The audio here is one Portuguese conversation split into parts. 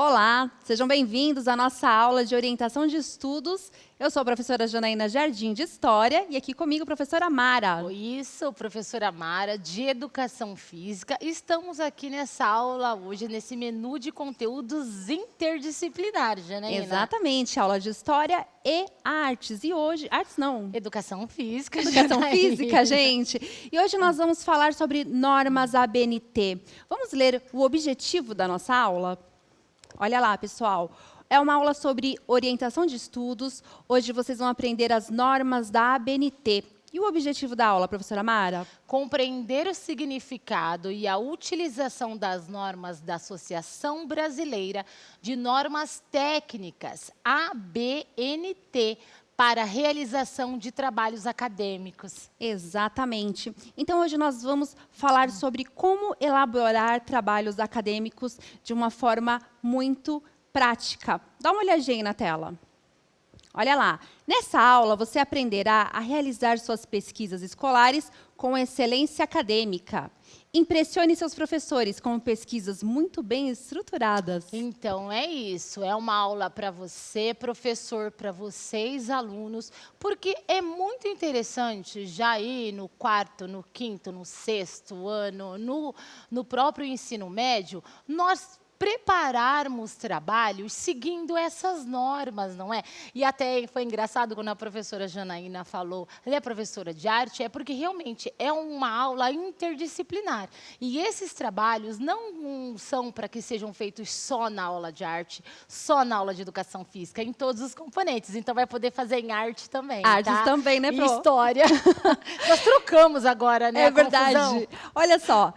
Olá, sejam bem-vindos à nossa aula de orientação de estudos. Eu sou a professora Janaína Jardim, de História, e aqui comigo a professora Mara. Oi, isso, professora Mara, de Educação Física. Estamos aqui nessa aula hoje, nesse menu de conteúdos interdisciplinares, Janaína. Exatamente, aula de História e Artes. E hoje, artes não, Educação Física, Educação Janaína. Física, gente. E hoje nós vamos falar sobre normas ABNT. Vamos ler o objetivo da nossa aula? Olha lá, pessoal. É uma aula sobre orientação de estudos. Hoje vocês vão aprender as normas da ABNT. E o objetivo da aula, professora Mara? Compreender o significado e a utilização das normas da Associação Brasileira de Normas Técnicas, ABNT, para a realização de trabalhos acadêmicos. Exatamente. Então, hoje nós vamos falar sobre como elaborar trabalhos acadêmicos de uma forma muito prática. Dá uma olhadinha aí na tela. Olha lá. Nessa aula, você aprenderá a realizar suas pesquisas escolares com excelência acadêmica. Impressione seus professores com pesquisas muito bem estruturadas. Então, é isso. É uma aula para você, professor, para vocês, alunos, porque é muito interessante já aí no quarto, no quinto, no sexto ano, no próprio ensino médio, nós prepararmos trabalhos seguindo essas normas, não é? E até foi engraçado quando a professora Janaína falou, ela é professora de arte, é porque realmente é uma aula interdisciplinar. E esses trabalhos não são para que sejam feitos só na aula de arte, só na aula de educação física, em todos os componentes. Então vai poder fazer em arte também, Artes tá? também, né, E Pro? história. Nós trocamos agora, né? É a verdade. confusão. Olha só,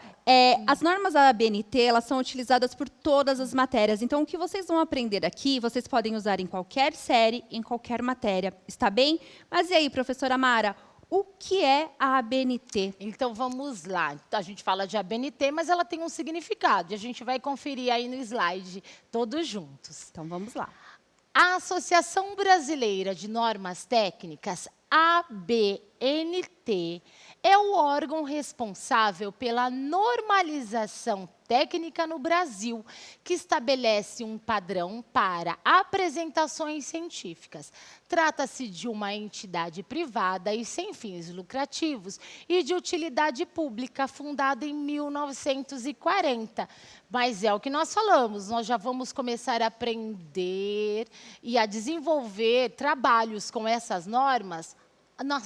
as normas da ABNT, elas são utilizadas por todas as matérias. Então, o que vocês vão aprender aqui, vocês podem usar em qualquer série, em qualquer matéria. Está bem? Mas e aí, professora Mara, o que é a ABNT? Então, vamos lá. A gente fala de ABNT, mas ela tem um significado. E a gente vai conferir aí no slide, todos juntos. Então, vamos lá. A Associação Brasileira de Normas Técnicas, ABNT, é o órgão responsável pela normalização técnica no Brasil, que estabelece um padrão para apresentações científicas. Trata-se de uma entidade privada e sem fins lucrativos e de utilidade pública, fundada em 1940. Mas é o que nós falamos, nós já vamos começar a aprender e a desenvolver trabalhos com essas normas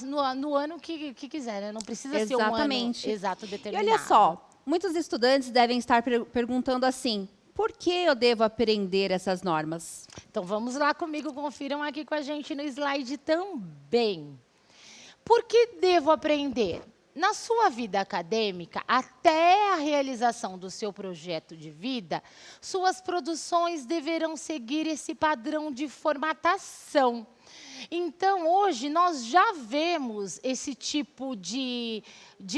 no ano que quiser, né? Não precisa ser um ano exato E determinado. olha só, muitos estudantes devem estar perguntando assim, por que eu devo aprender essas normas? Então, vamos lá comigo, confiram aqui com a gente no slide também. Por que devo aprender? Na sua vida acadêmica, até a realização do seu projeto de vida, suas produções deverão seguir esse padrão de formatação. Então, hoje, nós já vemos esse tipo de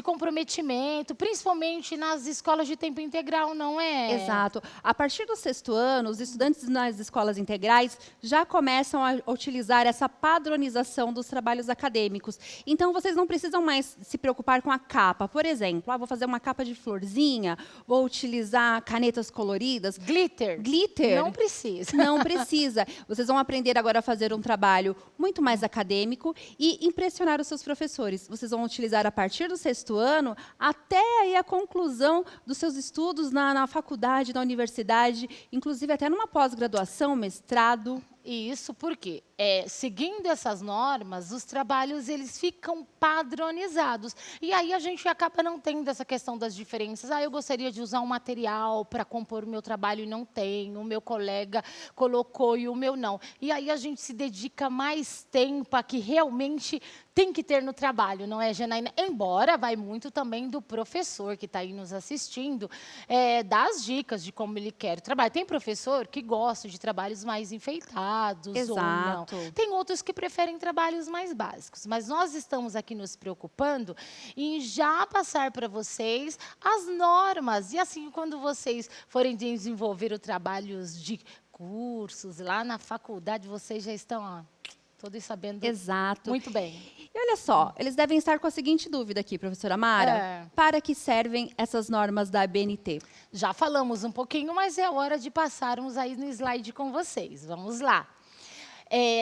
comprometimento, principalmente nas escolas de tempo integral, não é? Exato. A partir do 6º ano, os estudantes nas escolas integrais já começam a utilizar essa padronização dos trabalhos acadêmicos. Então, vocês não precisam mais se preocupar com a capa. Por exemplo, vou fazer uma capa de florzinha, vou utilizar canetas coloridas. Glitter? Glitter? Não precisa. Não precisa. Vocês vão aprender agora a fazer um trabalho muito mais acadêmico e impressionar os seus professores. Vocês vão utilizar a partir do 6º ano até aí a conclusão dos seus estudos na faculdade, na universidade, inclusive até numa pós-graduação, mestrado. E isso porque, seguindo essas normas, os trabalhos eles ficam padronizados. E aí a gente acaba não tendo essa questão das diferenças. Eu gostaria de usar um material para compor o meu trabalho e não tenho. O meu colega colocou e o meu não. E aí a gente se dedica mais tempo a que realmente tem que ter no trabalho, não é, Janaína? Embora vai muito também do professor que está aí nos assistindo, das dicas de como ele quer o trabalho. Tem professor que gosta de trabalhos mais enfeitados ou não. Exato. Tem outros que preferem trabalhos mais básicos. Mas nós estamos aqui nos preocupando em já passar para vocês as normas. E assim, quando vocês forem desenvolver os trabalhos de cursos lá na faculdade, vocês já estão Todos sabendo Exato. muito bem. E olha só, eles devem estar com a seguinte dúvida aqui, professora Mara. Para que servem essas normas da ABNT? Já falamos um pouquinho, mas é hora de passarmos aí no slide com vocês. Vamos lá.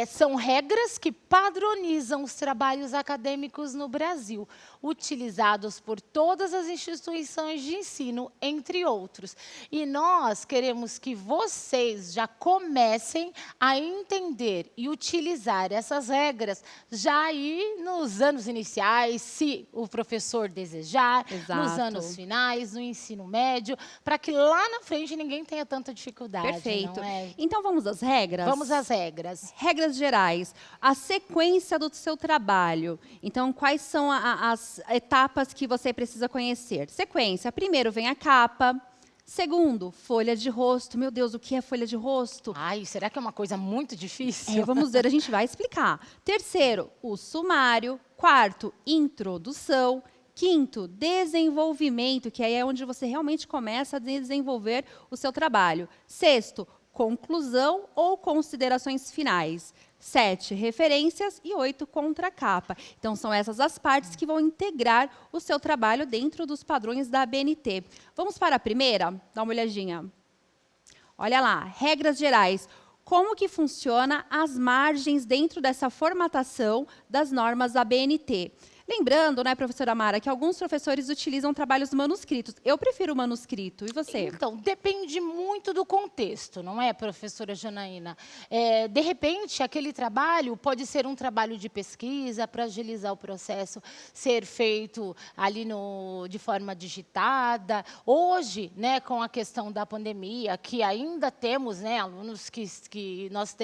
São regras que padronizam os trabalhos acadêmicos no Brasil, utilizados por todas as instituições de ensino, entre outros. E nós queremos que vocês já comecem a entender e utilizar essas regras já aí nos anos iniciais, se o professor desejar, nos anos finais, no ensino médio, para que lá na frente ninguém tenha tanta dificuldade. Perfeito. Não é? Então vamos às regras? Vamos às regras. Regras gerais. A sequência do seu trabalho. Então, quais são as etapas que você precisa conhecer? Sequência. Primeiro vem a capa. Segundo, folha de rosto. Meu Deus, o que é folha de rosto? Ai, será que é uma coisa muito difícil? Vamos ver, a gente vai explicar. Terceiro, o sumário. Quarto, introdução. Quinto, desenvolvimento, que aí é onde você realmente começa a desenvolver o seu trabalho. Sexto, conclusão ou considerações finais. 7, referências e 8, contracapa. Então, são essas as partes que vão integrar o seu trabalho dentro dos padrões da ABNT. Vamos para a primeira? Dá uma olhadinha. Olha lá, regras gerais. Como que funciona as margens dentro dessa formatação das normas da ABNT? Lembrando, né, professora Mara, que alguns professores utilizam trabalhos manuscritos. Eu prefiro o manuscrito. E você? Então, depende muito do contexto, não é, professora Janaína? De repente, aquele trabalho pode ser um trabalho de pesquisa para agilizar o processo, ser feito ali de forma digitada. Hoje, né, com a questão da pandemia, que ainda temos, né, alunos que nós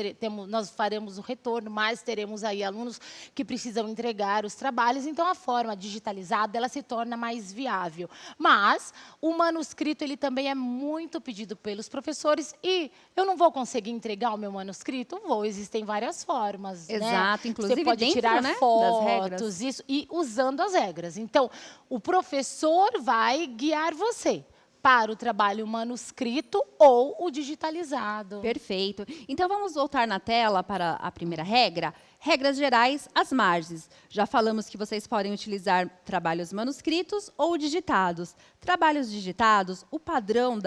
faremos o retorno, mas teremos aí alunos que precisam entregar os trabalhos. Então, a forma digitalizada, ela se torna mais viável. Mas o manuscrito, ele também é muito pedido pelos professores e eu não vou conseguir entregar o meu manuscrito? Vou, existem várias formas. Exato, né? inclusive você pode dentro, tirar né, fotos, das regras. isso, e usando as regras. Então, o professor vai guiar você para o trabalho manuscrito ou o digitalizado. Perfeito. Então, vamos voltar na tela para a primeira regra. Regras gerais, as margens. Já falamos que vocês podem utilizar trabalhos manuscritos ou digitados. Trabalhos digitados, o padrão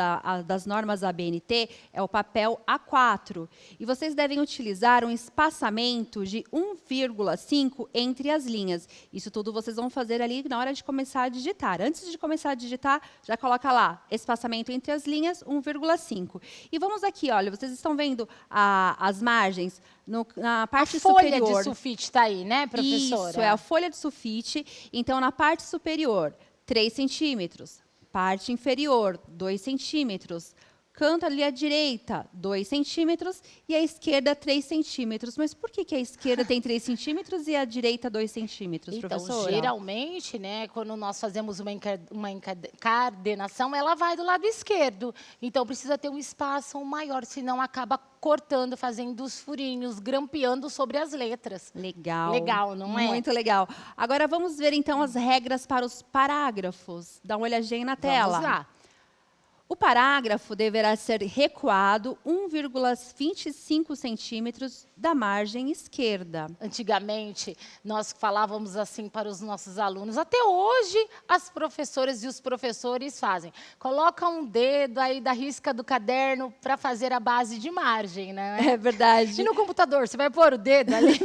das normas ABNT é o papel A4. E vocês devem utilizar um espaçamento de 1,5 entre as linhas. Isso tudo vocês vão fazer ali na hora de começar a digitar. Antes de começar a digitar, já coloca lá, espaçamento entre as linhas, 1,5. E vamos aqui, olha, vocês estão vendo as margens na parte superior. A folha de sulfite está aí, né, professora? Isso, é a folha de sulfite. Então, na parte superior, 3 centímetros. Parte inferior, 2 centímetros. Canto ali à direita, 2 centímetros. E a esquerda, 3 centímetros. Mas por que a esquerda tem 3 centímetros e a direita 2 centímetros, então, professora? Geralmente, né, quando nós fazemos uma encadernação, ela vai do lado esquerdo. Então, precisa ter um espaço maior, senão acaba cortando, fazendo os furinhos, grampeando sobre as letras. Legal. Legal, não é? Muito legal. Agora, vamos ver, então, as regras para os parágrafos. Dá uma olhadinha na tela. Vamos lá. O parágrafo deverá ser recuado 1,25 centímetros da margem esquerda. Antigamente, nós falávamos assim para os nossos alunos. Até hoje, as professoras e os professores fazem. Coloca um dedo aí da risca do caderno para fazer a base de margem, né? É verdade. E no computador, você vai pôr o dedo ali?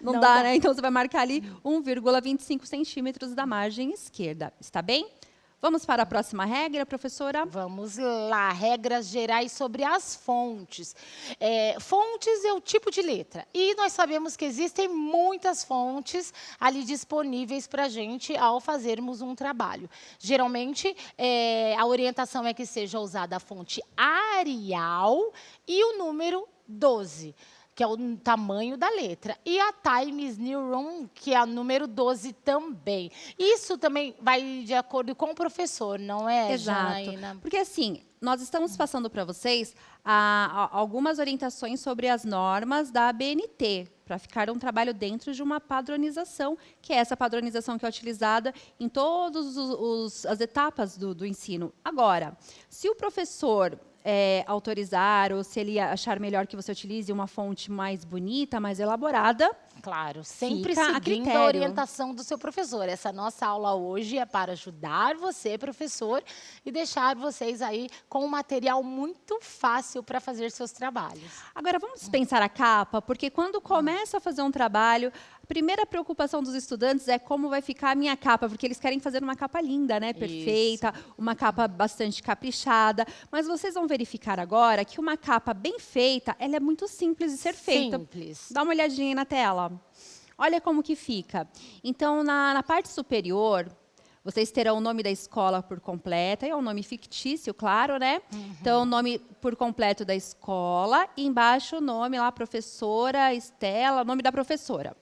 Não dá, né? Então, você vai marcar ali 1,25 centímetros da margem esquerda. Está bem? Vamos para a próxima regra, professora? Vamos lá, regras gerais sobre as fontes. Fontes é o tipo de letra. E nós sabemos que existem muitas fontes ali disponíveis para a gente ao fazermos um trabalho. Geralmente, a orientação é que seja usada a fonte Arial e o número 12. Que é o tamanho da letra. E a Times New Roman, que é a número 12 também. Isso também vai de acordo com o professor, não é, Exato. Janaína? Porque, assim, nós estamos passando para vocês algumas orientações sobre as normas da ABNT, para ficar um trabalho dentro de uma padronização, que é essa padronização que é utilizada em todas as etapas do ensino. Agora, se o professor autorizar ou se ele achar melhor que você utilize uma fonte mais bonita, mais elaborada, Claro, sempre fica a seguindo a critério. orientação do seu professor. Essa nossa aula hoje é para ajudar você, professor, e deixar vocês aí com um material muito fácil para fazer seus trabalhos. Agora, vamos pensar a capa, porque quando começa a fazer um trabalho, a primeira preocupação dos estudantes é como vai ficar a minha capa, porque eles querem fazer uma capa linda, né? Perfeita, uma capa bastante caprichada. Mas vocês vão verificar agora que uma capa bem feita, ela é muito simples de ser feita. Simples. Dá uma olhadinha aí na tela. Olha como que fica. Então, na parte superior, vocês terão o nome da escola por completo, é um nome fictício, claro, né? Então, o nome por completo da escola, e embaixo o nome lá, professora Estela, o nome da professora.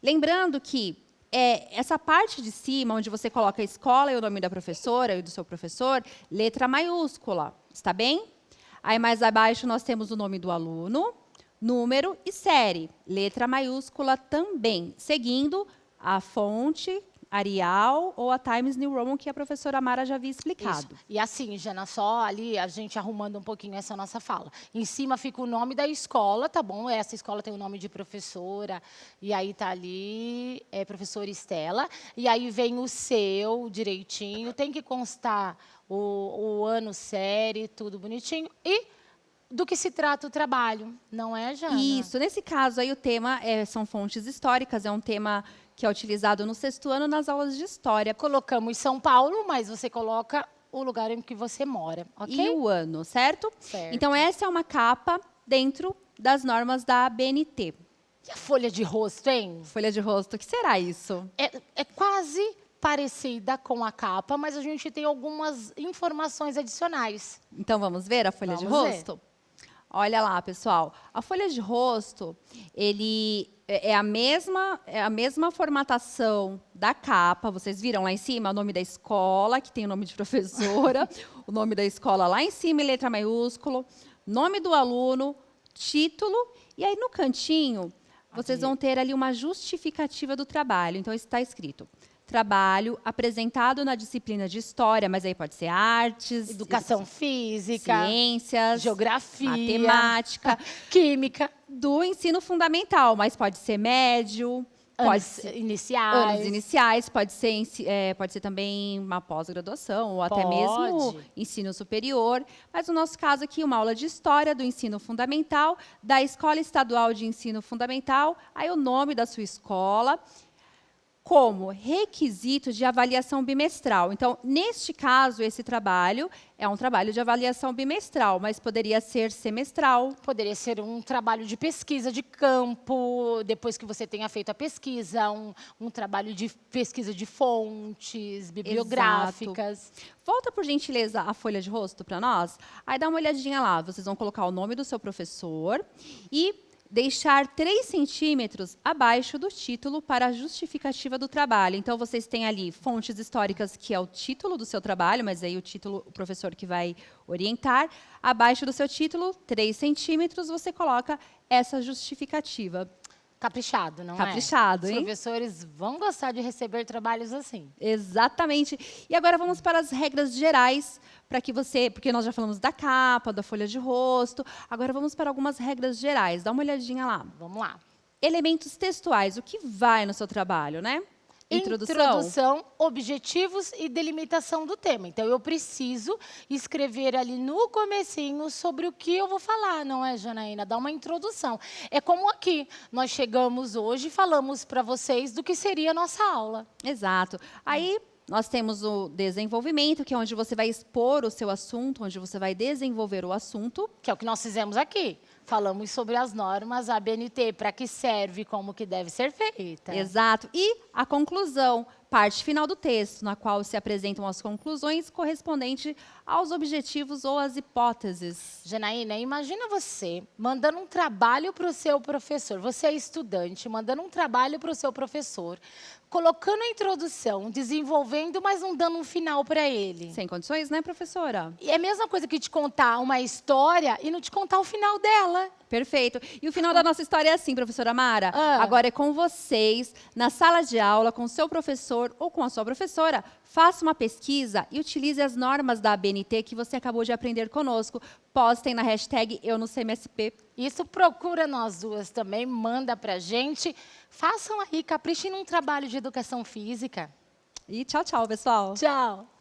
Lembrando que essa parte de cima, onde você coloca a escola e o nome da professora e do seu professor, letra maiúscula, está bem? Aí, mais abaixo, nós temos o nome do aluno, número e série, letra maiúscula também, seguindo a fonte Arial ou a Times New Roman, que a professora Mara já havia explicado. Isso. E assim, Jana, só ali a gente arrumando um pouquinho essa nossa fala. Em cima fica o nome da escola, tá bom? Essa escola tem o nome de professora, e aí tá ali, professora Estela. E aí vem o seu direitinho, tem que constar o ano, série, tudo bonitinho. E do que se trata o trabalho, não é, Jana? Isso. Nesse caso aí, o tema são fontes históricas, é um tema que é utilizado no 6º ano nas aulas de história. Colocamos São Paulo, mas você coloca o lugar em que você mora, ok? E o ano, certo? Certo. Então, essa é uma capa dentro das normas da ABNT. E a folha de rosto, hein? Folha de rosto, o que será isso? É quase parecida com a capa, mas a gente tem algumas informações adicionais. Então, vamos ver a folha de Vamos ver. rosto? Olha lá, pessoal. A folha de rosto, ele é a mesma formatação da capa. Vocês viram lá em cima o nome da escola, que tem o nome de professora, o nome da escola lá em cima em letra maiúscula, nome do aluno, título, e aí no cantinho vocês vão ter ali uma justificativa do trabalho. Então, está escrito: trabalho apresentado na disciplina de história, mas aí pode ser artes, Educação física, ciências, geografia, matemática, química, do ensino fundamental, mas pode ser médio, pode anos ser iniciais. anos iniciais, pode ser também uma pós-graduação ou até mesmo Pode. ensino superior. Mas no nosso caso aqui, uma aula de história do ensino fundamental, da Escola Estadual de Ensino Fundamental, aí o nome da sua escola, como requisito de avaliação bimestral. Então, neste caso, esse trabalho é um trabalho de avaliação bimestral, mas poderia ser semestral. Poderia ser um trabalho de pesquisa de campo, depois que você tenha feito a pesquisa, um trabalho de pesquisa de fontes bibliográficas. Volta, por gentileza, a folha de rosto para nós. Aí dá uma olhadinha lá. Vocês vão colocar o nome do seu professor e deixar 3 centímetros abaixo do título para a justificativa do trabalho. Então, vocês têm ali fontes históricas, que é o título do seu trabalho, mas aí o título, o professor que vai orientar. Abaixo do seu título, 3 centímetros, você coloca essa justificativa. Caprichado, não Caprichado, é? hein? Os professores vão gostar de receber trabalhos assim. Exatamente. E agora vamos para as regras gerais, para que você, porque nós já falamos da capa, da folha de rosto, agora vamos para algumas regras gerais. Dá uma olhadinha lá. Vamos lá. Elementos textuais, o que vai no seu trabalho, né? Introdução, objetivos e delimitação do tema. Então, eu preciso escrever ali no comecinho sobre o que eu vou falar, não é, Janaína? Dar uma introdução. É como aqui, nós chegamos hoje e falamos para vocês do que seria a nossa aula. Exato. Aí nós temos o desenvolvimento, que é onde você vai expor o seu assunto, onde você vai desenvolver o assunto. Que é o que nós fizemos aqui. Falamos sobre as normas ABNT, para que serve, como que deve ser feita. Exato. E a conclusão, parte final do texto, na qual se apresentam as conclusões correspondentes aos objetivos ou às hipóteses. Janaína, imagina você mandando um trabalho para o seu professor. Você é estudante, mandando um trabalho para o seu professor, colocando a introdução, desenvolvendo, mas não dando um final para ele. Sem condições, né, professora? E é a mesma coisa que te contar uma história e não te contar o final dela. Perfeito. E o final da nossa história é assim, professora Mara. Ah. Agora é com vocês, na sala de aula, com o seu professor ou com a sua professora, faça uma pesquisa e utilize as normas da ABNT que você acabou de aprender conosco. Postem na hashtag Eu no CMSP. Isso, procura nós duas também, manda pra gente. Façam aí, caprichem num trabalho de educação física. E tchau, tchau, pessoal. Tchau!